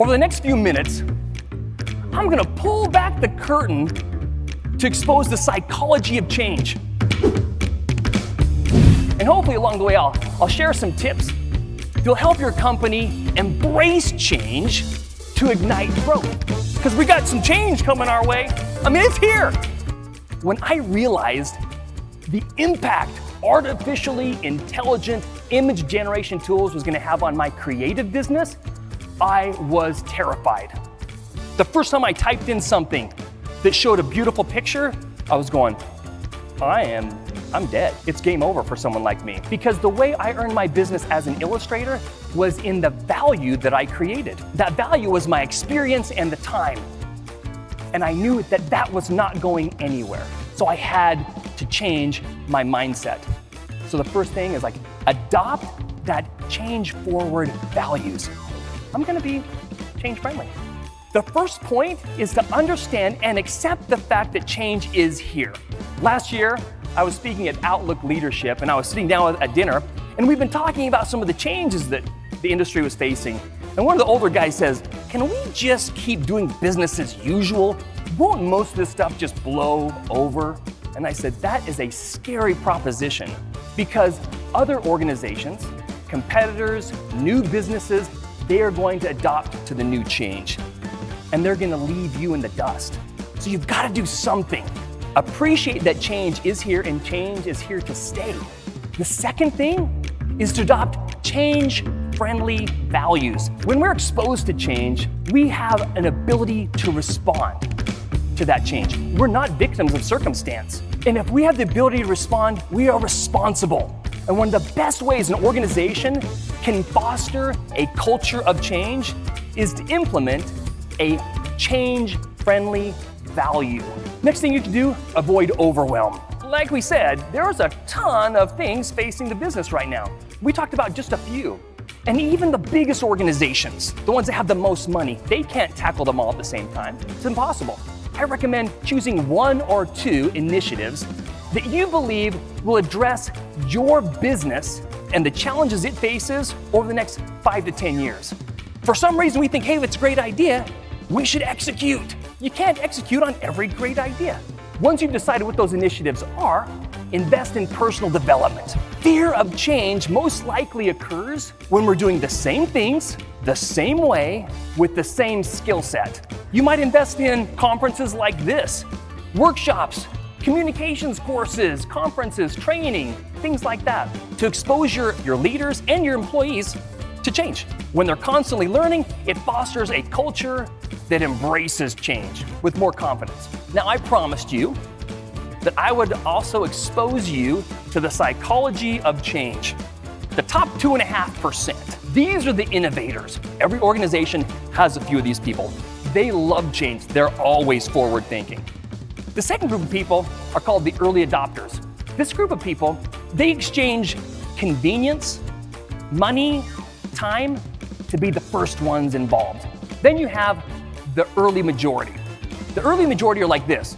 Over the next few minutes, I'm gonna pull back the curtain to expose the psychology of change. And hopefully along the way, I'll share some tips that'll help your company embrace change to ignite growth. Because we got some change coming our way. I mean, it's here. When I realized the impact artificially intelligent image generation tools was gonna have on my creative business, I was terrified. The first time I typed in something that showed a beautiful picture, I was going, I'm dead. It's game over for someone like me. Because the way I earned my business as an illustrator was in the value that I created. That value was my experience and the time. And I knew that that was not going anywhere. So I had to change my mindset. So the first thing is adopt that change forward values. I'm gonna be change friendly. The first point is to understand and accept the fact that change is here. Last year, I was speaking at Outlook Leadership and I was sitting down at dinner and we've been talking about some of the changes that the industry was facing. And one of the older guys says, can we just keep doing business as usual? Won't most of this stuff just blow over? And I said, that is a scary proposition because other organizations, competitors, new businesses, they are going to adopt to the new change and they're gonna leave you in the dust. So you've gotta do something. Appreciate that change is here and change is here to stay. The second thing is to adopt change-friendly values. When we're exposed to change, we have an ability to respond to that change. We're not victims of circumstance. And if we have the ability to respond, we are responsible. And one of the best ways an organization can foster a culture of change is to implement a change-friendly value. Next thing you can do, avoid overwhelm. Like we said, there's a ton of things facing the business right now. We talked about just a few. And even the biggest organizations, the ones that have the most money, they can't tackle them all at the same time. It's impossible. I recommend choosing one or two initiatives that you believe will address your business and the challenges it faces over the next 5 to 10 years. For some reason, we think, hey, if it's a great idea, we should execute. You can't execute on every great idea. Once you've decided what those initiatives are, invest in personal development. Fear of change most likely occurs when we're doing the same things, the same way, with the same skill set. You might invest in conferences like this, workshops, communications courses, conferences, training, things like that, to expose your leaders and your employees to change. When they're constantly learning, it fosters a culture that embraces change with more confidence. Now, I promised you that I would also expose you to the psychology of change. The top 2.5%. These are the innovators. Every organization has a few of these people. They love change. They're always forward thinking. The second group of people are called the early adopters. This group of people, they exchange convenience, money, time to be the first ones involved. Then you have the early majority. The early majority are like this.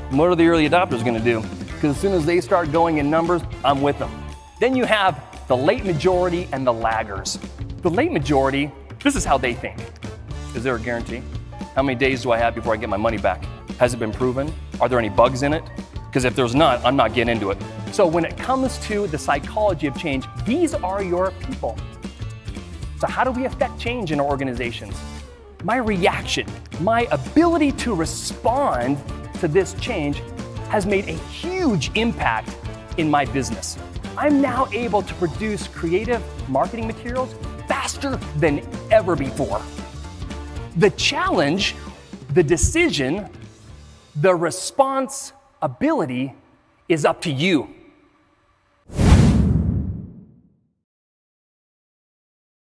What are the early adopters gonna do? Because as soon as they start going in numbers, I'm with them. Then you have the late majority and the laggers. The late majority, this is how they think. Is there a guarantee? How many days do I have before I get my money back? Has it been proven? Are there any bugs in it? Because if there's not, I'm not getting into it. So when it comes to the psychology of change, these are your people. So how do we affect change in our organizations? My reaction, my ability to respond to this change has made a huge impact in my business. I'm now able to produce creative marketing materials faster than ever before. The challenge, the decision, the responsibility is up to you.